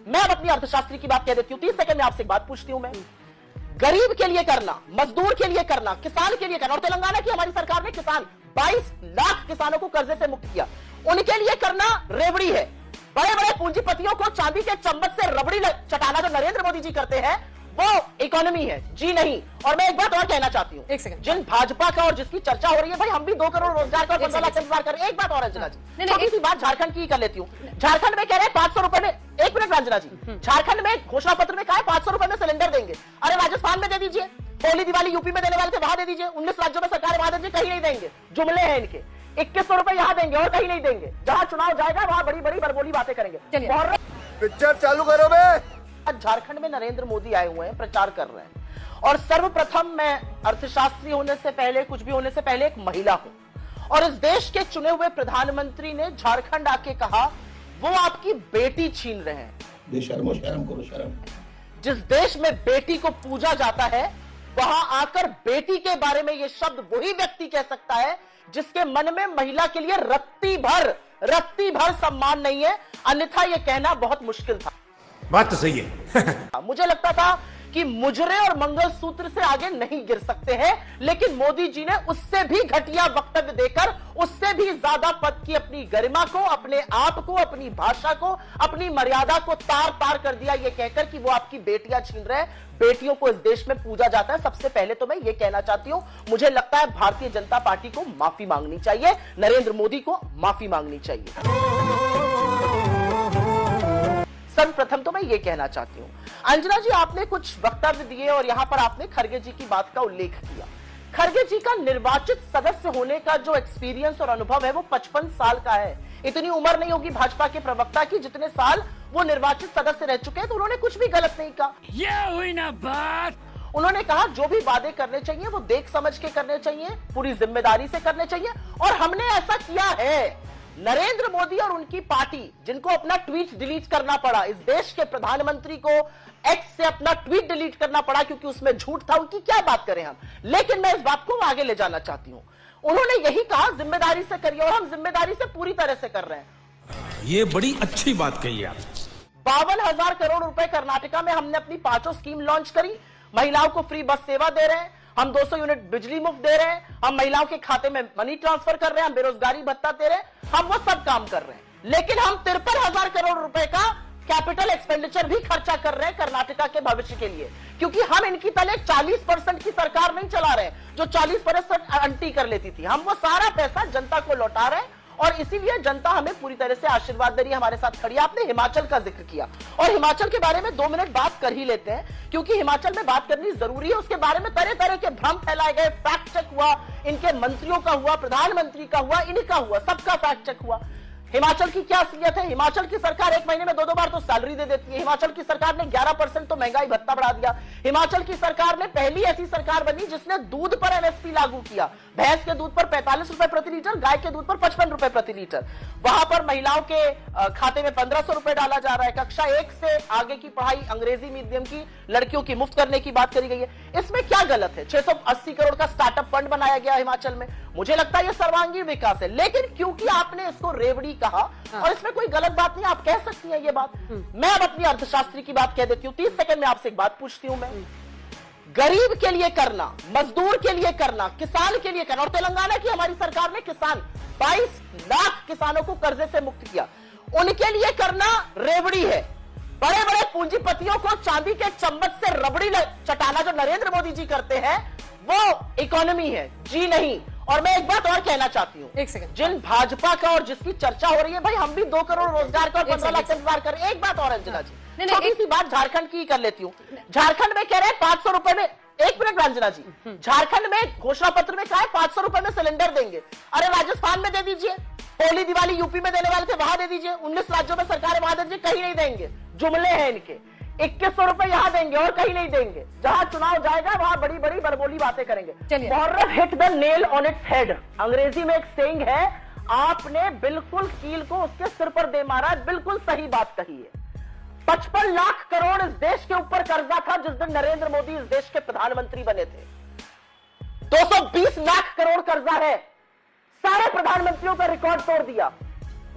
मैं अब अपनी अर्थशास्त्री की बात कह देती हूं, 30 सेकंड में आपसे एक बात पूछती हूं मैं। गरीब के लिए करना, मजदूर के लिए करना, किसान के लिए करना, और तेलंगाना की हमारी सरकार ने किसान 22 लाख किसानों को कर्जे से मुक्त किया, उनके लिए करना रेवड़ी है। बड़े बड़े पूंजीपतियों को चांदी के चम्मच से रबड़ी चटाना जो नरेंद्र मोदी जी करते हैं वो इकोनॉमी है जी नहीं। और मैं एक बात और कहना चाहती हूँ, जिन भाजपा का और जिसकी चर्चा हो रही है, भाई हम भी 2 करोड़ रोजगार का 15 लाख इंतजार कर रहे हैं। एक बात और अंजना जी, छोटी सी बात झारखंड की कर लेती हूँ। झारखंड में कह रहे हैं 500 रुपए में, एक मिनट अंजना जी, झारखंड में घोषणा पत्र में कहा है 500 रुपए में सिलेंडर देंगे। अरे राजस्थान में दे दीजिए, होली दिवाली यूपी में देने वाले थे वहां दे दीजिए, 19 राज्यों में सरकार वहां दे दीजिए, कहीं नहीं देंगे। जुमले हैं इनके, 2100 रुपए यहां देंगे और कहीं नहीं देंगे। जहां चुनाव जाएगा वहां बड़ी बड़ी बड़बोली बातें करेंगे। पिक्चर चालू करो बे। झारखंड में नरेंद्र मोदी आए हुए हैं, प्रचार कर रहे हैं, और सर्वप्रथम मैं अर्थशास्त्री होने से पहले, कुछ भी होने से पहले एक महिला हूं, और इस देश के चुने हुए प्रधानमंत्री ने झारखंड आके कहा वो आपकी बेटी छीन रहे हैं। बेशर्मो, शर्म करो, शर्म। जिस देश में बेटी को पूजा जाता है वहां आकर बेटी के बारे में ये शब्द वही व्यक्ति कह सकता है जिसके मन में महिला के लिए रत्ती भर सम्मान नहीं है, अन्यथा यह कहना बहुत मुश्किल था। बात तो सही है। मुझे लगता था कि मुजरे और मंगलसूत्र से आगे नहीं गिर सकते हैं, लेकिन मोदी जी ने उससे भी घटिया वक्तव्य देकर, उससे भी ज्यादा पद की अपनी गरिमा को, अपने आप को, अपनी भाषा को, अपनी मर्यादा को तार तार कर दिया, यह कहकर कि वो आपकी बेटियां छीन रहे हैं। बेटियों को इस देश में पूजा जाता है। सबसे पहले तो मैं ये कहना चाहती हूं, मुझे लगता है भारतीय जनता पार्टी को माफी मांगनी चाहिए, नरेंद्र मोदी को माफी मांगनी चाहिए। सर्वप्रथम तो मैं ये कहना चाहती हूं, अंजना जी आपने कुछ वक्तव्य दिए और यहां पर आपने खरगे जी की बात का उल्लेख किया। खरगे जी का निर्वाचित सदस्य होने का जो एक्सपीरियंस और अनुभव है वो 55 साल का है। इतनी उम्र नहीं होगी भाजपा के प्रवक्ता की जितने साल वो निर्वाचित सदस्य रह चुके हैं, तो उन्होंने कुछ भी गलत नहीं कहा। ये हुई ना बात। उन्होंने कहा जो भी वादे करने चाहिए वो देख समझ के करने चाहिए, पूरी जिम्मेदारी से करने चाहिए, और हमने ऐसा किया है। नरेंद्र मोदी और उनकी पार्टी, जिनको अपना ट्वीट डिलीट करना पड़ा, इस देश के प्रधानमंत्री को एक्स से अपना ट्वीट डिलीट करना पड़ा क्योंकि उसमें झूठ था, उनकी क्या बात करें हम, लेकिन मैं इस बात को आगे ले जाना चाहती हूं। उन्होंने यही कहा जिम्मेदारी से करिए, और हम जिम्मेदारी से पूरी तरह से कर रहे हैं। ये बड़ी अच्छी बात कही आप। 52,000 करोड़ रुपए कर्नाटका में हमने अपनी 5 स्कीम लॉन्च करी। महिलाओं को फ्री बस सेवा दे रहे हैं, हम 200 यूनिट बिजली मुफ्त दे रहे हैं, हम महिलाओं के खाते में मनी ट्रांसफर कर रहे हैं, हम बेरोजगारी भत्ता दे रहे हैं, हम वो सब काम कर रहे हैं। लेकिन हम 53,000 करोड़ रुपए का कैपिटल एक्सपेंडिचर भी खर्चा कर रहे हैं कर्नाटका के भविष्य के लिए, क्योंकि हम इनकी तले 40% की सरकार नहीं चला रहे हैं जो 40% आंटी कर लेती थी। हम वो सारा पैसा जनता को लौटा रहे हैं, और इसीलिए जनता हमें पूरी तरह से आशीर्वाद दे रही है, हमारे साथ खड़ी है। आपने हिमाचल का जिक्र किया, और हिमाचल के बारे में 2 मिनट बात कर ही लेते हैं, क्योंकि हिमाचल में बात करनी जरूरी है। उसके बारे में तरह तरह के भ्रम फैलाए गए, फैक्ट चेक हुआ, इनके मंत्रियों का हुआ, प्रधानमंत्री का हुआ, इनका हुआ, सबका फैक्ट चेक हुआ। हिमाचल की क्या असलियत है? हिमाचल की सरकार 1 महीने में 2-2 बार तो सैलरी दे देती है। हिमाचल की सरकार ने 11% तो महंगाई भत्ता बढ़ा दिया। हिमाचल की सरकार ने पहली ऐसी सरकार बनी जिसने दूध पर एमएसपी लागू किया। भैंस के दूध पर 45 रुपए प्रति लीटर, गाय के दूध पर 55 रुपए प्रति लीटर। वहां पर महिलाओं के खाते में 1500 रुपए डाला जा रहा है। कक्षा 1 से आगे की पढ़ाई अंग्रेजी मीडियम की लड़कियों की मुफ्त करने की बात करी गई है। इसमें क्या गलत है? 680 करोड़ का स्टार्टअप फंड बनाया गया हिमाचल में। मुझे लगता है यह सर्वांगीण विकास है, लेकिन क्योंकि आपने इसको रेवड़ी कहा, और इसमें कोई गलत बात नहीं, आप कह सकती हैं ये बात। मैं अब अपनी अर्थशास्त्री की बात कह देती हूं, 30 सेकंड में आपसे एक बात पूछती हूं मैं। गरीब के लिए करना, मजदूर के लिए करना, किसान के लिए करना, और तेलंगाना की हमारी सरकार ने किसान 22 लाख किसानों को कर्जे से मुक्त किया, उनके लिए करना रेवड़ी है। बड़े बड़े पूंजीपतियों को चांदी के चम्मच से रबड़ी चटाना जो नरेंद्र मोदी जी करते हैं वो इकोनॉमी है जी नहीं। और मैं एक बात और कहना चाहती हूँ, एक सेकंड, जिन भाजपा का और जिसकी चर्चा हो रही है, भाई हम भी 2 करोड़ रोजगार का और 15 लाख इंतजार कर रहे हैं। एक बात और अंजना जी, छोटी सी बात झारखंड की कर लेती हूँ। झारखंड में कह रहे हैं 500 रुपए में, एक मिनट अंजना जी, झारखंड में घोषणा पत्र में कहा है 500 रुपए में सिलेंडर देंगे। अरे राजस्थान में दे दीजिए, होली दिवाली यूपी में देने वाले थे वहां दे दीजिए, 19 राज्यों में सरकार वहां दे दीजिए, कहीं नहीं देंगे। जुमले हैं इनके, 2100 रुपए यहां देंगे और कहीं नहीं देंगे। जहां चुनाव जाएगा वहां बड़ी बड़ी बड़बोली बातें करेंगे। Muharram hit the nail on its head. अंग्रेजी में एक सेइंग है, आपने बिल्कुल कील को उसके सिर पर दे मारा, बिल्कुल सही बात कही है। 55 लाख करोड़ इस देश के ऊपर कर्जा था जिस दिन नरेंद्र मोदी इस देश के प्रधानमंत्री बने थे। 220 लाख करोड़ कर्जा है, सारे प्रधानमंत्रियों का रिकॉर्ड तोड़ दिया।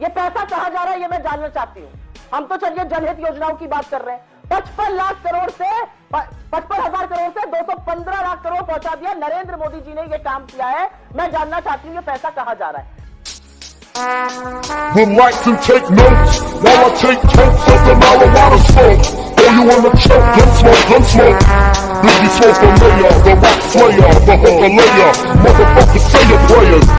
यह पैसा कहां जा रहा है ये मैं जानना चाहती हूं। हम तो चलिए जनहित योजनाओं की बात कर रहे हैं। 55 लाख करोड़ से 55,000 करोड़ से 215 लाख करोड़ पहुंचा दिया। नरेंद्र मोदी जी ने यह काम किया है। मैं जानना चाहती हूँ ये पैसा कहां जा रहा है। Would like to take notes while I take totes of the marijuana smoke. Oh, you wanna choke? Gun smoke. Biggie smoke the mayor, the rock slayer, the hooker layer. Motherfucker, say your prayers.